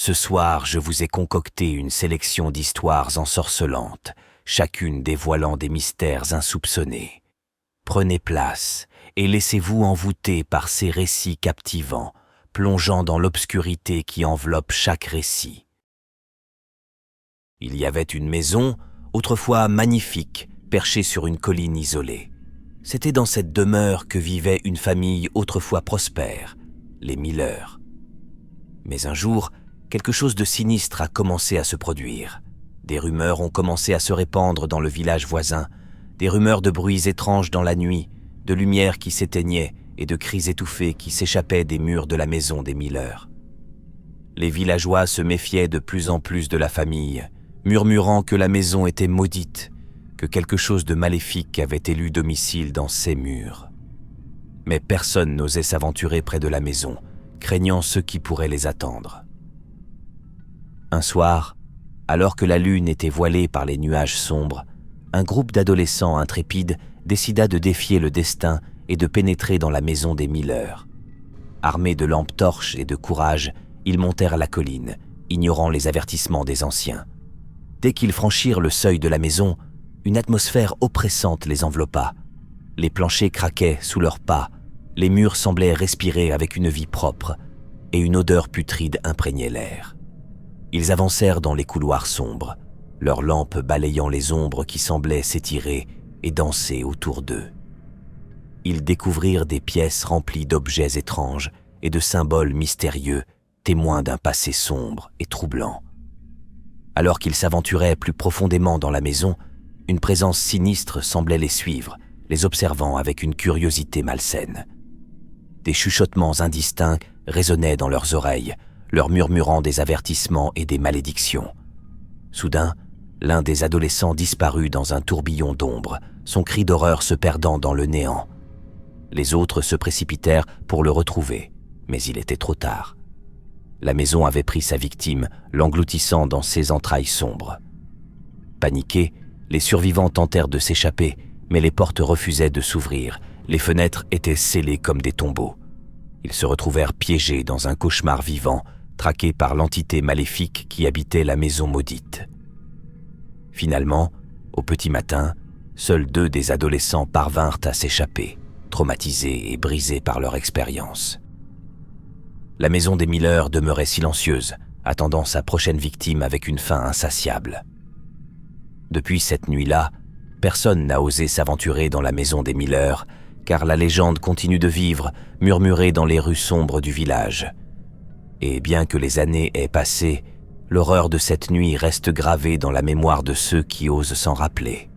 Ce soir, je vous ai concocté une sélection d'histoires ensorcelantes, chacune dévoilant des mystères insoupçonnés. Prenez place et laissez-vous envoûter par ces récits captivants, plongeant dans l'obscurité qui enveloppe chaque récit. Il y avait une maison, autrefois magnifique, perchée sur une colline isolée. C'était dans cette demeure que vivait une famille autrefois prospère, les Miller. Mais un jour, quelque chose de sinistre a commencé à se produire. Des rumeurs ont commencé à se répandre dans le village voisin, des rumeurs de bruits étranges dans la nuit, de lumières qui s'éteignaient et de cris étouffés qui s'échappaient des murs de la maison des Miller. Les villageois se méfiaient de plus en plus de la famille, murmurant que la maison était maudite, que quelque chose de maléfique avait élu domicile dans ses murs. Mais personne n'osait s'aventurer près de la maison, craignant ce qui pourrait les attendre. Un soir, alors que la lune était voilée par les nuages sombres, un groupe d'adolescents intrépides décida de défier le destin et de pénétrer dans la maison des Miller. Armés de lampes torches et de courage, ils montèrent la colline, ignorant les avertissements des anciens. Dès qu'ils franchirent le seuil de la maison, une atmosphère oppressante les enveloppa. Les planchers craquaient sous leurs pas, les murs semblaient respirer avec une vie propre, et une odeur putride imprégnait l'air. Ils avancèrent dans les couloirs sombres, leurs lampes balayant les ombres qui semblaient s'étirer et danser autour d'eux. Ils découvrirent des pièces remplies d'objets étranges et de symboles mystérieux, témoins d'un passé sombre et troublant. Alors qu'ils s'aventuraient plus profondément dans la maison, une présence sinistre semblait les suivre, les observant avec une curiosité malsaine. Des chuchotements indistincts résonnaient dans leurs oreilles, leur murmurant des avertissements et des malédictions. Soudain, l'un des adolescents disparut dans un tourbillon d'ombre, son cri d'horreur se perdant dans le néant. Les autres se précipitèrent pour le retrouver, mais il était trop tard. La maison avait pris sa victime, l'engloutissant dans ses entrailles sombres. Paniqués, les survivants tentèrent de s'échapper, mais les portes refusaient de s'ouvrir, les fenêtres étaient scellées comme des tombeaux. Ils se retrouvèrent piégés dans un cauchemar vivant, traqués par l'entité maléfique qui habitait la maison maudite. Finalement, au petit matin, seuls 2 des adolescents parvinrent à s'échapper, traumatisés et brisés par leur expérience. La maison des Miller demeurait silencieuse, attendant sa prochaine victime avec une faim insatiable. Depuis cette nuit-là, personne n'a osé s'aventurer dans la maison des Miller, car la légende continue de vivre, murmurée dans les rues sombres du village. Et bien que les années aient passé, l'horreur de cette nuit reste gravée dans la mémoire de ceux qui osent s'en rappeler.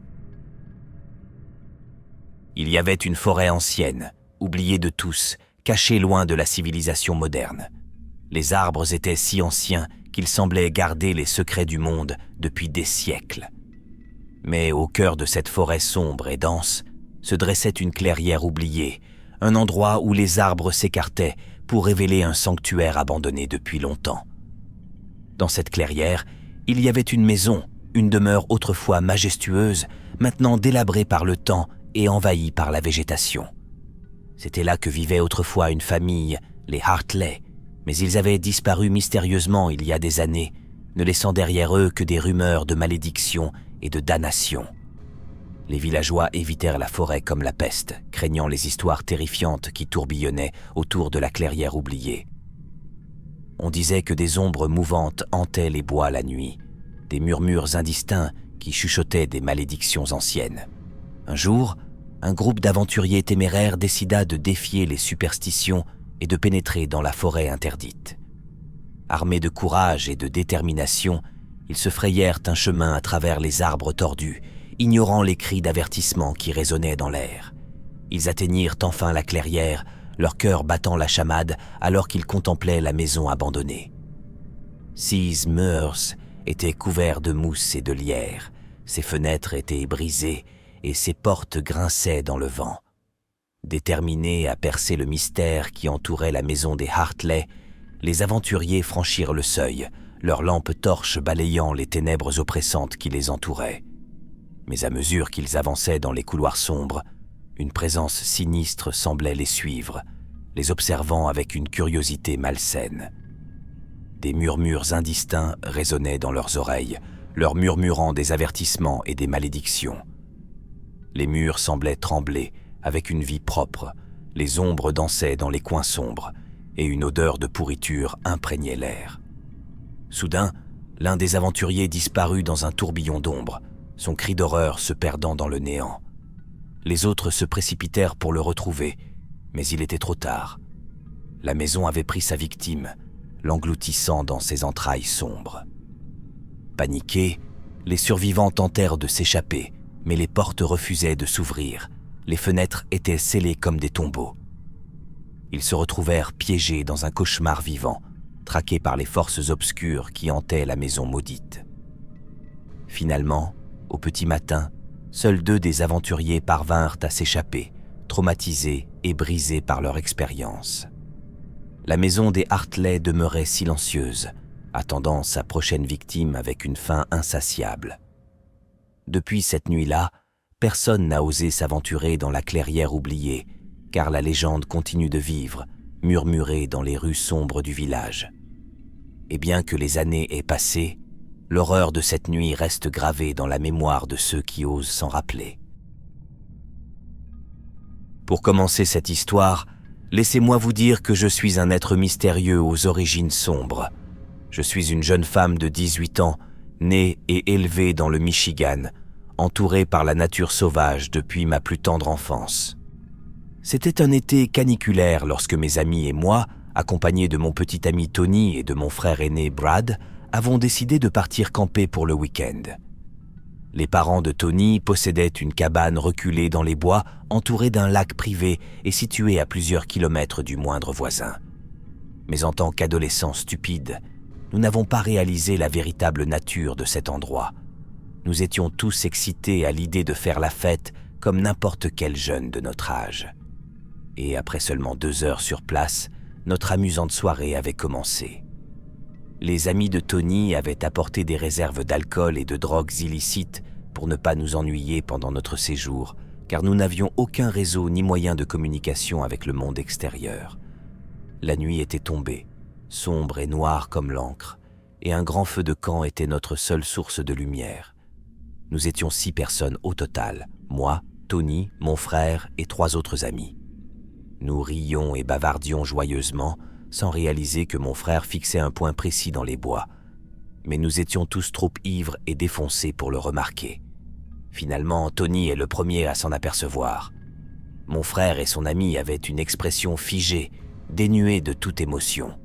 Il y avait une forêt ancienne, oubliée de tous, cachée loin de la civilisation moderne. Les arbres étaient si anciens qu'ils semblaient garder les secrets du monde depuis des siècles. Mais au cœur de cette forêt sombre et dense, se dressait une clairière oubliée, un endroit où les arbres s'écartaient pour révéler un sanctuaire abandonné depuis longtemps. Dans cette clairière, il y avait une maison, une demeure autrefois majestueuse, maintenant délabrée par le temps et envahie par la végétation. C'était là que vivait autrefois une famille, les Hartley, mais ils avaient disparu mystérieusement il y a des années, ne laissant derrière eux que des rumeurs de malédiction et de damnation. Les villageois évitèrent la forêt comme la peste, craignant les histoires terrifiantes qui tourbillonnaient autour de la clairière oubliée. On disait que des ombres mouvantes hantaient les bois la nuit, des murmures indistincts qui chuchotaient des malédictions anciennes. Un jour, un groupe d'aventuriers téméraires décida de défier les superstitions et de pénétrer dans la forêt interdite. Armés de courage et de détermination, ils se frayèrent un chemin à travers les arbres tordus, ignorant les cris d'avertissement qui résonnaient dans l'air. Ils atteignirent enfin la clairière, leur cœur battant la chamade alors qu'ils contemplaient la maison abandonnée. 6 murs étaient couverts de mousse et de lierre, ses fenêtres étaient brisées et ses portes grinçaient dans le vent. Déterminés à percer le mystère qui entourait la maison des Hartley, les aventuriers franchirent le seuil, leurs lampes torches balayant les ténèbres oppressantes qui les entouraient. Mais à mesure qu'ils avançaient dans les couloirs sombres, une présence sinistre semblait les suivre, les observant avec une curiosité malsaine. Des murmures indistincts résonnaient dans leurs oreilles, leur murmurant des avertissements et des malédictions. Les murs semblaient trembler, avec une vie propre, les ombres dansaient dans les coins sombres, et une odeur de pourriture imprégnait l'air. Soudain, l'un des aventuriers disparut dans un tourbillon d'ombre, son cri d'horreur se perdant dans le néant. Les autres se précipitèrent pour le retrouver, mais il était trop tard. La maison avait pris sa victime, l'engloutissant dans ses entrailles sombres. Paniqués, les survivants tentèrent de s'échapper, mais les portes refusaient de s'ouvrir. Les fenêtres étaient scellées comme des tombeaux. Ils se retrouvèrent piégés dans un cauchemar vivant, traqués par les forces obscures qui hantaient la maison maudite. Finalement, au petit matin, seuls 2 des aventuriers parvinrent à s'échapper, traumatisés et brisés par leur expérience. La maison des Hartley demeurait silencieuse, attendant sa prochaine victime avec une faim insatiable. Depuis cette nuit-là, personne n'a osé s'aventurer dans la clairière oubliée, car la légende continue de vivre, murmurée dans les rues sombres du village. Et bien que les années aient passé, l'horreur de cette nuit reste gravée dans la mémoire de ceux qui osent s'en rappeler. Pour commencer cette histoire, laissez-moi vous dire que je suis un être mystérieux aux origines sombres. Je suis une jeune femme de 18 ans, née et élevée dans le Michigan, entourée par la nature sauvage depuis ma plus tendre enfance. C'était un été caniculaire lorsque mes amis et moi, accompagnés de mon petit ami Tony et de mon frère aîné Brad, avons décidé de partir camper pour le week-end. Les parents de Tony possédaient une cabane reculée dans les bois, entourée d'un lac privé et située à plusieurs kilomètres du moindre voisin. Mais en tant qu'adolescents stupides, nous n'avons pas réalisé la véritable nature de cet endroit. Nous étions tous excités à l'idée de faire la fête comme n'importe quel jeune de notre âge. Et après seulement 2 heures sur place, notre amusante soirée avait commencé. Les amis de Tony avaient apporté des réserves d'alcool et de drogues illicites pour ne pas nous ennuyer pendant notre séjour, car nous n'avions aucun réseau ni moyen de communication avec le monde extérieur. La nuit était tombée, sombre et noire comme l'encre, et un grand feu de camp était notre seule source de lumière. Nous étions 6 personnes au total, moi, Tony, mon frère et 3 autres amis. Nous rions et bavardions joyeusement, sans réaliser que mon frère fixait un point précis dans les bois. Mais nous étions tous trop ivres et défoncés pour le remarquer. Finalement, Tony est le premier à s'en apercevoir. Mon frère et son ami avaient une expression figée, dénuée de toute émotion.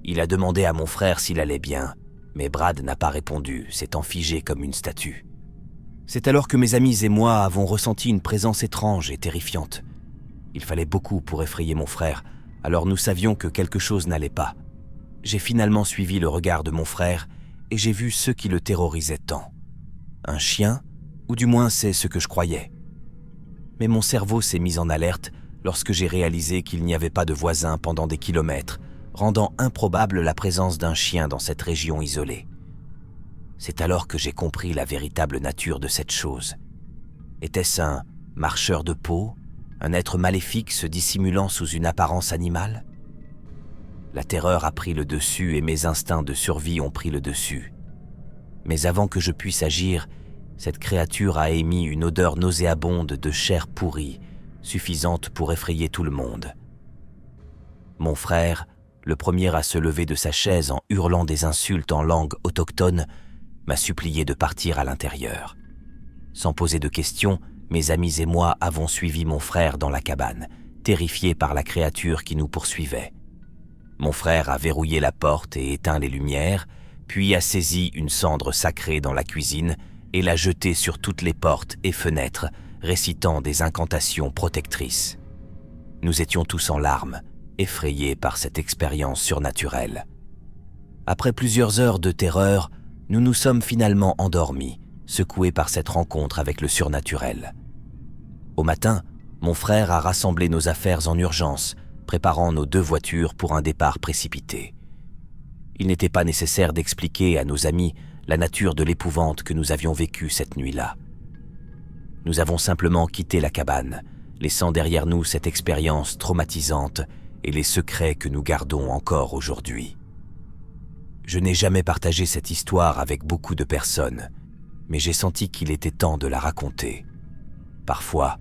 Il a demandé à mon frère s'il allait bien, mais Brad n'a pas répondu, s'étant figé comme une statue. C'est alors que mes amis et moi avons ressenti une présence étrange et terrifiante. Il fallait beaucoup pour effrayer mon frère, alors nous savions que quelque chose n'allait pas. J'ai finalement suivi le regard de mon frère et j'ai vu ce qui le terrorisait tant. Un chien, ou du moins c'est ce que je croyais. Mais mon cerveau s'est mis en alerte lorsque j'ai réalisé qu'il n'y avait pas de voisins pendant des kilomètres, rendant improbable la présence d'un chien dans cette région isolée. C'est alors que j'ai compris la véritable nature de cette chose. Était-ce un marcheur de peau, un être maléfique se dissimulant sous une apparence animale? La terreur a pris le dessus et mes instincts de survie ont pris le dessus. Mais avant que je puisse agir, cette créature a émis une odeur nauséabonde de chair pourrie, suffisante pour effrayer tout le monde. Mon frère, le premier à se lever de sa chaise en hurlant des insultes en langue autochtone, m'a supplié de partir à l'intérieur. Sans poser de questions, mes amis et moi avons suivi mon frère dans la cabane, terrifiés par la créature qui nous poursuivait. Mon frère a verrouillé la porte et éteint les lumières, puis a saisi une cendre sacrée dans la cuisine et l'a jetée sur toutes les portes et fenêtres, récitant des incantations protectrices. Nous étions tous en larmes, effrayés par cette expérience surnaturelle. Après plusieurs heures de terreur, nous nous sommes finalement endormis, secoués par cette rencontre avec le surnaturel. Au matin, mon frère a rassemblé nos affaires en urgence, préparant nos 2 voitures pour un départ précipité. Il n'était pas nécessaire d'expliquer à nos amis la nature de l'épouvante que nous avions vécue cette nuit-là. Nous avons simplement quitté la cabane, laissant derrière nous cette expérience traumatisante et les secrets que nous gardons encore aujourd'hui. Je n'ai jamais partagé cette histoire avec beaucoup de personnes, mais j'ai senti qu'il était temps de la raconter. Parfois,